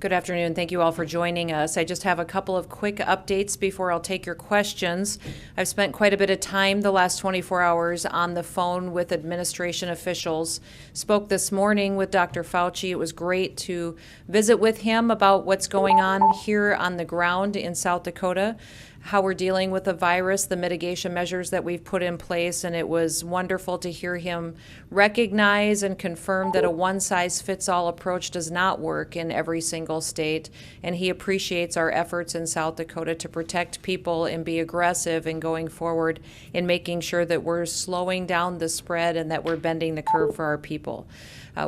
Good afternoon. Thank you all for joining us. I just have a couple of quick updates before I'll take your questions. I've spent quite a bit of time the last 24 hours on the phone with administration officials. Spoke this morning with Dr. Fauci. It was great to visit with him about what's going on here on the ground in South Dakota, how we're dealing with the virus, the mitigation measures that we've put in place, and it was wonderful to hear him recognize and confirm that a one-size-fits-all approach does not work in every single state, and he appreciates our efforts in South Dakota to protect people and be aggressive in going forward in making sure that we're slowing down the spread and that we're bending the curve for our people.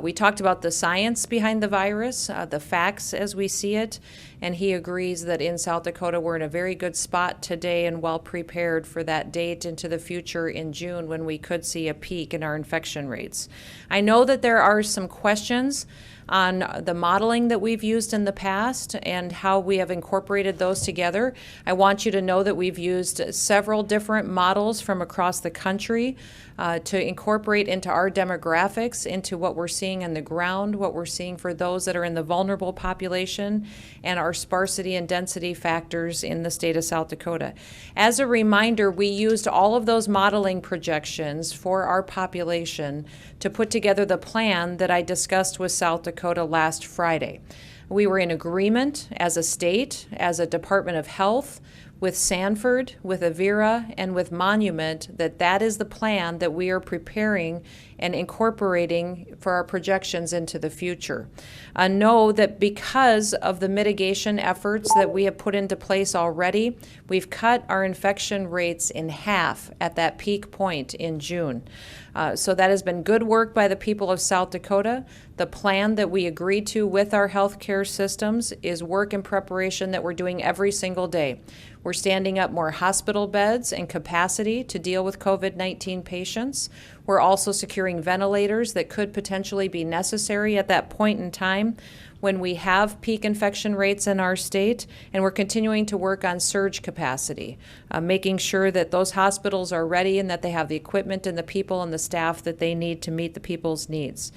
We talked about the science behind the virus, the facts as we see it, and he agrees that in South Dakota we're in a very good spot today and well prepared for that date into the future in June when we could see a peak in our infection rates. I know that there are some questions on the modeling that we've used in the past and how we have incorporated those together. I want you to know that we've used several different models from across the country to incorporate into our demographics, into what we're seeing on the ground, what we're seeing for those that are in the vulnerable population, and our sparsity and density factors in the state of South Dakota. As a reminder, we used all of those modeling projections for our population to put together the plan that I discussed with South Dakota last Friday. We were in agreement as a state, as a Department of Health, with Sanford, with Avera, and with Monument, that is the plan that we are preparing and incorporating for our projections into the future. Know that because of the mitigation efforts that we have put into place already, we've cut our infection rates in half at that peak point in June. So that has been good work by the people of South Dakota. The plan that we agreed to with our healthcare systems is work in preparation that we're doing every single day. We're standing up more hospital beds and capacity to deal with COVID-19 patients. We're also securing ventilators that could potentially be necessary at that point in time when we have peak infection rates in our state, and we're continuing to work on surge capacity, making sure that those hospitals are ready and that they have the equipment and the people and the staff that they need to meet the people's needs.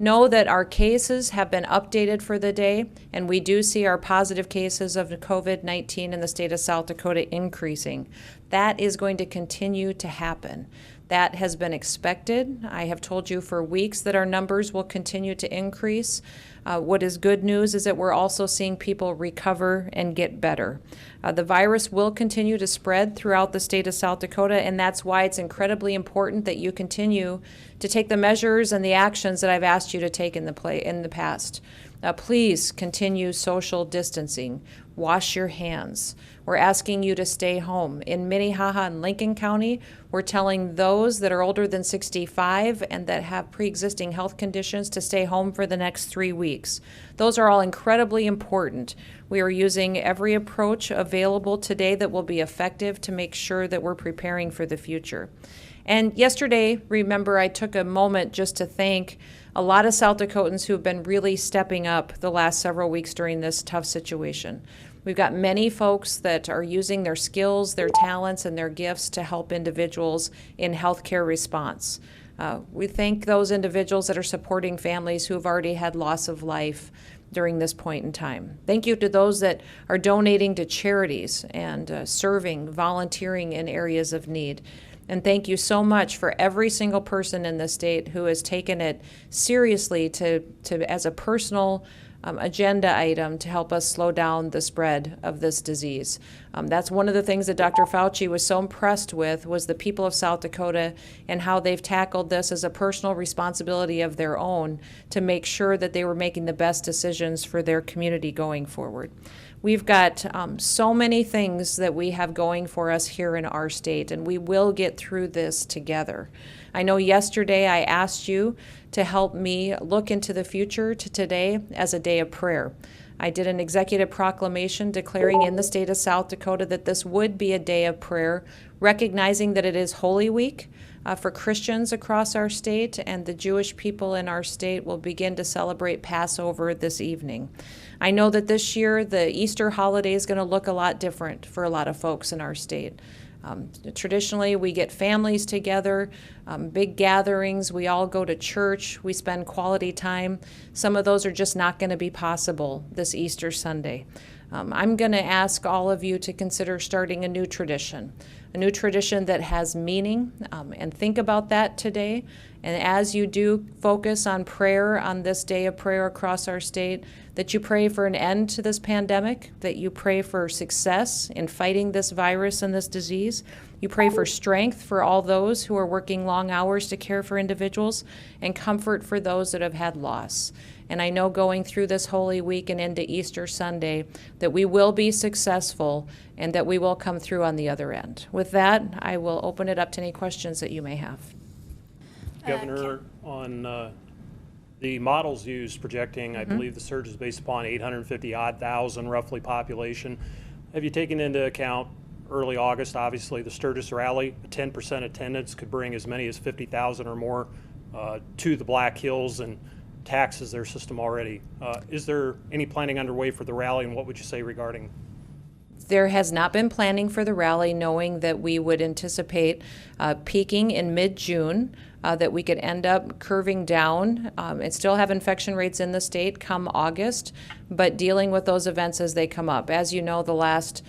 Know that our cases have been updated for the day, and we do see our positive cases of COVID-19 in the state of South Dakota increasing. That is going to continue to happen. That has been expected. I have told you for weeks that our numbers will continue to increase. What is good news is that we're also seeing people recover and get better. The virus will continue to spread throughout the state of South Dakota, and that's why it's incredibly important that you continue to take the measures and the actions that I've asked you to take in the past. Please continue social distancing. Wash your hands. We're asking you to stay home. In Minnehaha and Lincoln County, we're telling those that are older than 65 and that have pre-existing health conditions to stay home for the next 3 weeks. Those are all incredibly important. We are using every approach available today that will be effective to make sure that we're preparing for the future. And yesterday, remember, I took a moment just to thank a lot of South Dakotans who have been really stepping up the last several weeks during this tough situation. We've got many folks that are using their skills, their talents, and their gifts to help individuals in healthcare response. We thank those individuals that are supporting families who have already had loss of life during this point in time. Thank you to those that are donating to charities and serving, volunteering in areas of need. And thank you so much for every single person in the state who has taken it seriously as a personal agenda item to help us slow down the spread of this disease. That's one of the things that Dr. Fauci was so impressed with, was the people of South Dakota and how they've tackled this as a personal responsibility of their own to make sure that they were making the best decisions for their community going forward. We've got so many things that we have going for us here in our state, and we will get through this together. I know yesterday I asked you to help me look into the future to today as a day of prayer. I did an executive proclamation declaring in the state of South Dakota that this would be a day of prayer, recognizing that it is Holy Week for Christians across our state, and the Jewish people in our state will begin to celebrate Passover this evening. I know that this year the Easter holiday is going to look a lot different for a lot of folks in our state. Traditionally, we get families together Big gatherings, we all go to church, we spend quality time. Some of those are just not going to be possible this Easter Sunday. I'm going to ask all of you to consider starting a new tradition that has meaning, and think about that today. And as you do focus on prayer on this day of prayer across our state, that you pray for an end to this pandemic, that you pray for success in fighting this virus and this disease. You pray for strength for all those who are working long hours to care for individuals, and comfort for those that have had loss. And I know going through this Holy Week and into Easter Sunday that we will be successful and that we will come through on the other end. With that, I will open it up to any questions that you may have. Governor, on the models used projecting, I believe the surge is based upon 850,000 roughly population. Have you taken into account early August, obviously the Sturgis rally, a 10% attendance could bring as many as 50,000 or more to the Black Hills and taxes their system already. Is there any planning underway for the rally, and what would you say regarding? There has not been planning for the rally, knowing that we would anticipate peaking in mid-June, that we could end up curving down and still have infection rates in the state come August, but dealing with those events as they come up. As you know, the last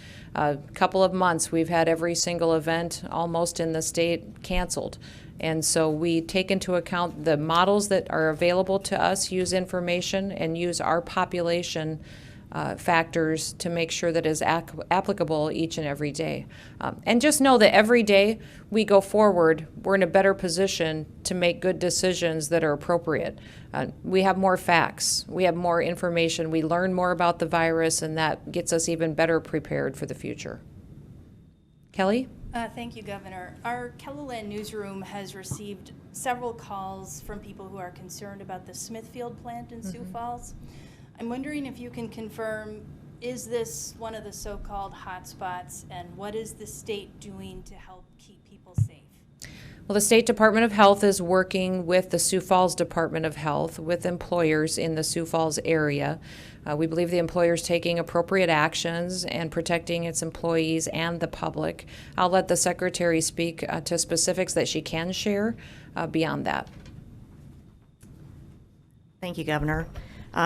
couple of months, we've had every single event almost in the state canceled. And so we take into account the models that are available to us, use information, and use our population factors to make sure that is applicable each and every day. And just know that every day we go forward, we're in a better position to make good decisions that are appropriate. We have more facts, we have more information, we learn more about the virus, and that gets us even better prepared for the future. Kelly? Thank you, Governor. Our Keloland newsroom has received several calls from people who are concerned about the Smithfield plant in Sioux Falls. I'm wondering if you can confirm, is this one of the so-called hotspots, and what is the state doing to help keep people safe? Well, the State Department of Health is working with the Sioux Falls Department of Health, with employers in the Sioux Falls area. We believe the employer is taking appropriate actions and protecting its employees and the public. I'll let the Secretary speak to specifics that she can share beyond that. Thank you, Governor.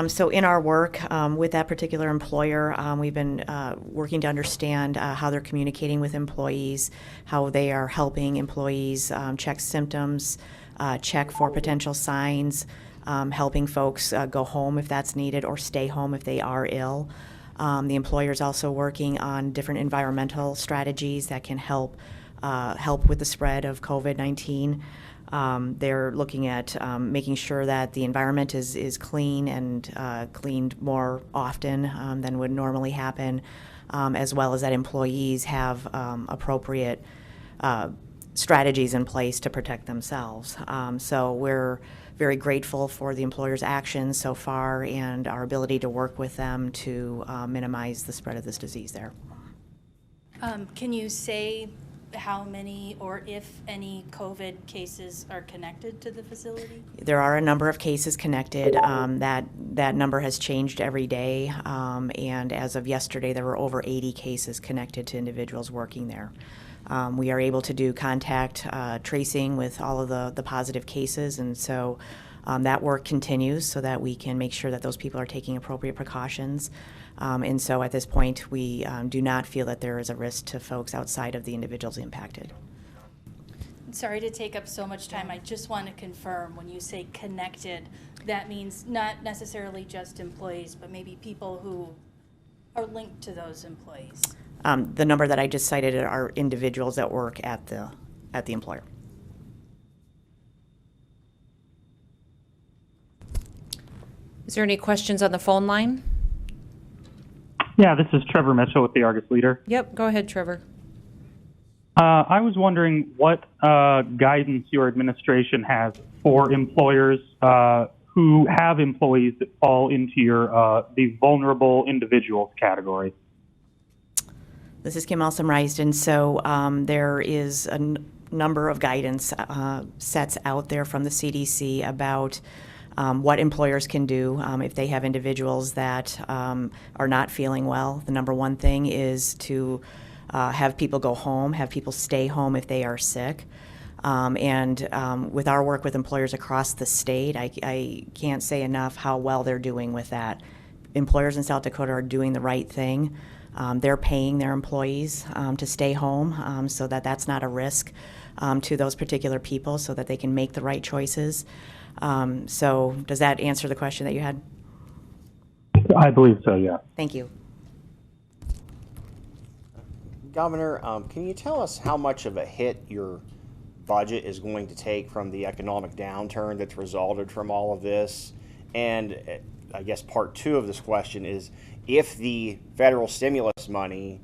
So in our work with that particular employer, we've been working to understand how they're communicating with employees, how they are helping employees check symptoms, check for potential signs, helping folks go home if that's needed or stay home if they are ill. The employer is also working on different environmental strategies that can help with the spread of COVID-19. They're looking at making sure that the environment is clean and cleaned more often than would normally happen, as well as that employees have appropriate strategies in place to protect themselves. So we're very grateful for the employer's actions so far and our ability to work with them to minimize the spread of this disease there. Can you say how many or if any COVID cases are connected to the facility? There are a number of cases connected. That number has changed every day, and as of yesterday, there were over 80 cases connected to individuals working there. We are able to do contact tracing with all of the positive cases, and so that work continues so that we can make sure that those people are taking appropriate precautions. And so at this point, we do not feel that there is a risk to folks outside of the individuals impacted. Sorry to take up so much time. I just want to confirm, when you say connected, that means not necessarily just employees, but maybe people who are linked to those employees. The number that I just cited are individuals that work at the employer. Is there any questions on the phone line? Yeah, this is Trevor Mitchell with the Argus Leader. Yep, go ahead, Trevor. I was wondering what guidance your administration has for employers who have employees that fall into your the vulnerable individuals category. This is Kim Alsam-Risden. So there is a number of guidance sets out there from the CDC about what employers can do if they have individuals that are not feeling well. The number one thing is to have people go home, have people stay home if they are sick. With our work with employers across the state, I can't say enough how well they're doing with that. Employers in South Dakota are doing the right thing. They're paying their employees to stay home so that that's not a risk to those particular people so that they can make the right choices. So does that answer the question that you had? I believe so, yeah. Thank you. Governor, can you tell us how much of a hit your budget is going to take from the economic downturn that's resulted from all of this? And I guess part two of this question is, if the federal stimulus money,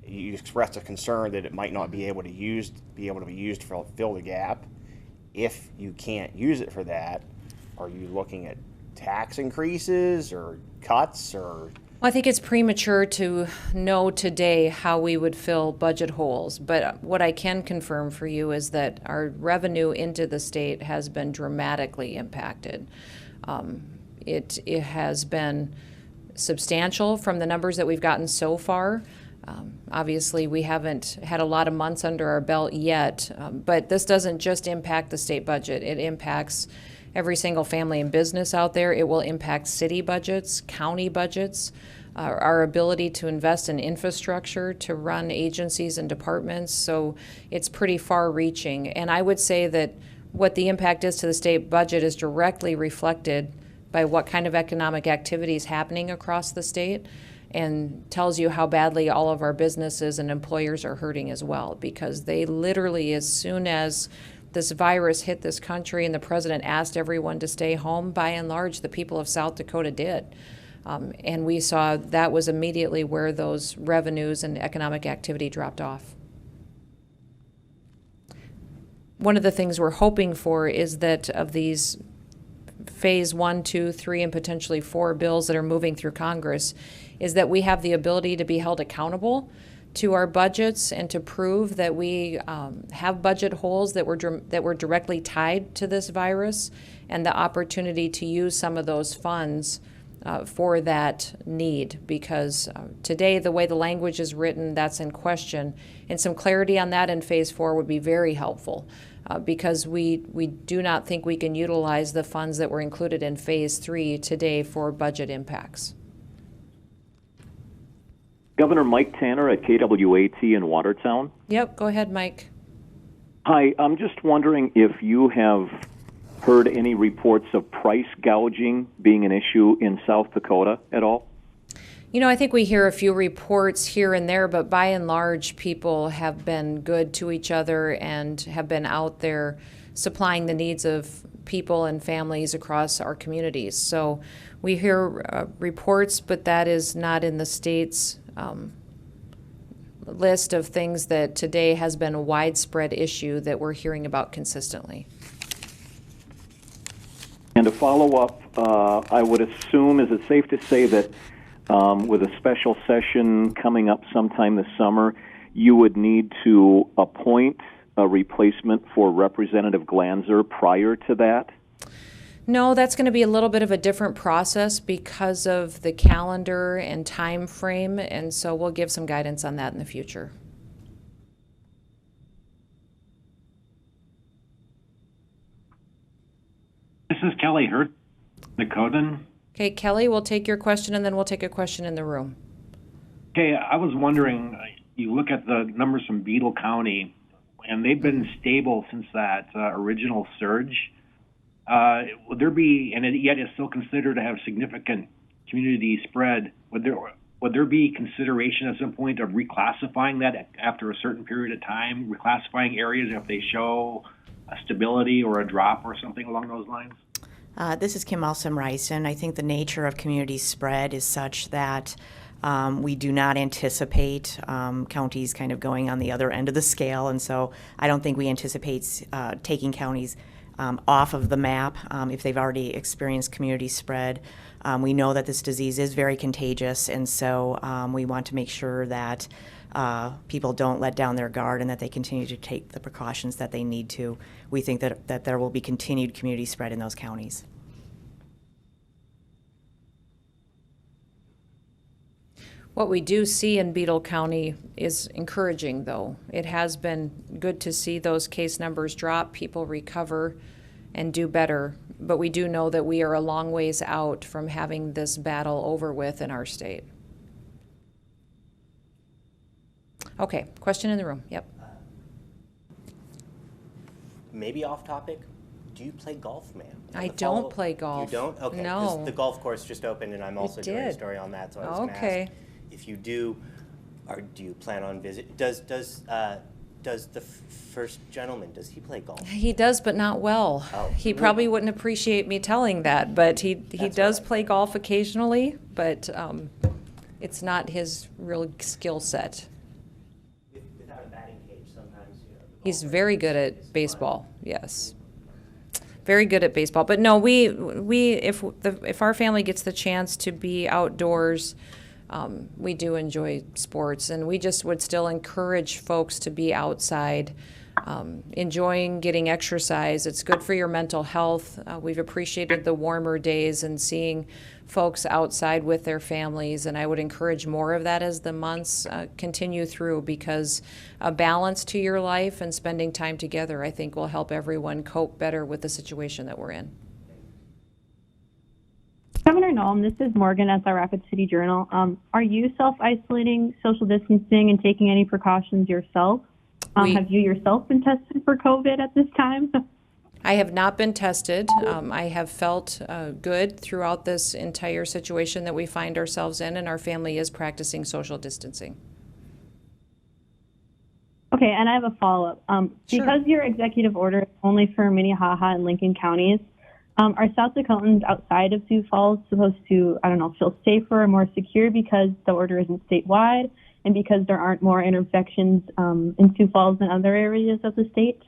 you expressed a concern that it might not be able to be used to fill the gap. If you can't use it for that, are you looking at tax increases or cuts or? Well, I think it's premature to know today how we would fill budget holes, but what I can confirm for you is that our revenue into the state has been dramatically impacted. It has been substantial from the numbers that we've gotten so far. Obviously, we haven't had a lot of months under our belt yet, but this doesn't just impact the state budget. It impacts every single family and business out there. It will impact city budgets, county budgets, our ability to invest in infrastructure, to run agencies and departments. So it's pretty far-reaching. And I would say that what the impact is to the state budget is directly reflected by what kind of economic activity is happening across the state, and tells you how badly all of our businesses and employers are hurting as well, because they literally, as soon as this virus hit this country and the president asked everyone to stay home, by and large, the people of South Dakota did. And we saw that was immediately where those revenues and economic activity dropped off. One of the things we're hoping for is that of these phase 1, 2, 3, and potentially 4 bills that are moving through Congress, is that we have the ability to be held accountable to our budgets and to prove that we have budget holes that were directly tied to this virus, and the opportunity to use some of those funds for that need. Because today, the way the language is written, that's in question, and some clarity on that in phase 4 would be very helpful. Because we do not think we can utilize the funds that were included in phase 3 today for budget impacts. Governor Mike Tanner at KWAT in Watertown. Yep, go ahead, Mike. Hi, I'm just wondering if you have heard any reports of price gouging being an issue in South Dakota at all? You know, I think we hear a few reports here and there, but by and large, people have been good to each other and have been out there supplying the needs of people and families across our communities. So we hear reports, but that is not in the state's list of things that today has been a widespread issue that we're hearing about consistently. And to follow up, I would assume, is it safe to say that with a special session coming up sometime this summer, you would need to appoint a replacement for Representative Glanzer prior to that? No, that's going to be a little bit of a different process because of the calendar and time frame, and so we'll give some guidance on that in the future. This is Kelly Hurt, Dakotan. Okay, Kelly, we'll take your question, and then we'll take a question in the room. Okay, I was wondering, you look at the numbers from Beadle County, and they've been stable since that original surge. Would there be, and yet it's still considered to have significant community spread, would there be consideration at some point of reclassifying that after a certain period of time, reclassifying areas if they show a stability or a drop or something along those lines? This is Kim Alsam-Rice, and I think the nature of community spread is such that we do not anticipate counties kind of going on the other end of the scale, and so I don't think we anticipate taking counties off of the map if they've already experienced community spread. We know that this disease is very contagious, and so we want to make sure that people don't let down their guard and that they continue to take the precautions that they need to. We think that there will be continued community spread in those counties. What we do see in Beadle County is encouraging, though. It has been good to see those case numbers drop, people recover and do better. But we do know that we are a long ways out from having this battle over with in our state. Okay, question in the room. Yep. Maybe off topic. Do you play golf, ma'am? I don't play golf. You don't? Okay. No. 'Cause the golf course just opened, and I'm also doing a did. story on that, so I was going to Okay. ask if you do, or do you plan on visit? Does the first gentleman, does he play golf? He does, but not well. Oh. He probably wouldn't appreciate me telling that, but he That's does all right. play golf occasionally, but it's not his real skill set. Without a batting cage, sometimes you know. the He's golfer very good is at fun. baseball, yes. Very good at baseball. But no, if our family gets the chance to be outdoors, we do enjoy sports, and we just would still encourage folks to be outside, enjoying getting exercise. It's good for your mental health. We've appreciated the warmer days and seeing folks outside with their families, and I would encourage more of that as the months continue through, because a balance to your life and spending time together, I think, will help everyone cope better with the situation that we're in. Governor Noem, this is Morgan at the Rapid City Journal. Are you self-isolating, social distancing, and taking any precautions yourself? Have you yourself been tested for COVID at this time? I have not been tested. I have felt good throughout this entire situation that we find ourselves in, and our family is practicing social distancing. Okay, and I have a follow-up. Sure. Because your executive order is only for Minnehaha and Lincoln counties, are South Dakotans outside of Sioux Falls supposed to, feel safer or more secure because the order isn't statewide and because there aren't more infections in Sioux Falls than other areas of the state?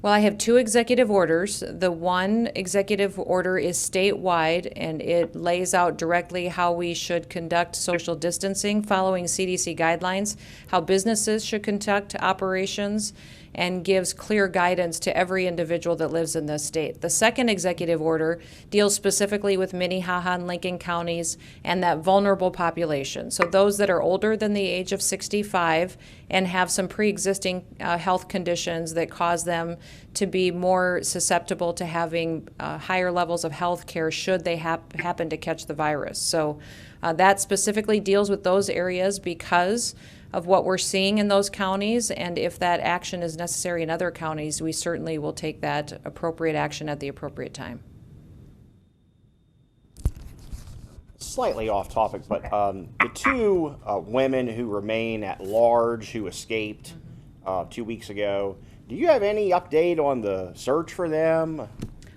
Well, I have two executive orders. The one executive order is statewide, and it lays out directly how we should conduct social distancing following CDC guidelines, how businesses should conduct operations, and gives clear guidance to every individual that lives in this state. The second executive order deals specifically with Minnehaha and Lincoln counties and that vulnerable population. So those that are older than the age of 65 and have some pre-existing health conditions that cause them to be more susceptible to having higher levels of health care should they happen to catch the virus. So that specifically deals with those areas because of what we're seeing in those counties, and if that action is necessary in other counties, we certainly will take that appropriate action at the appropriate time. Slightly off topic, but the two women who remain at large who escaped 2 weeks ago, do you have any update on the search for them?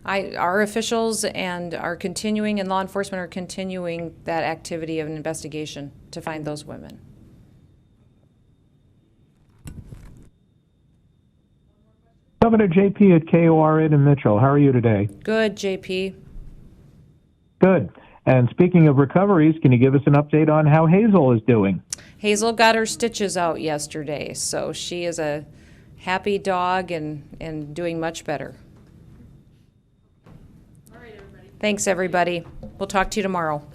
Our officials and law enforcement are continuing that activity of an investigation to find those women. Governor JP at KORN in Mitchell. How are you today? Good, JP. Good. And speaking of recoveries, can you give us an update on how Hazel is doing? Hazel got her stitches out yesterday, so she is a happy dog and doing much better. All right, everybody. Thanks, everybody. We'll talk to you tomorrow.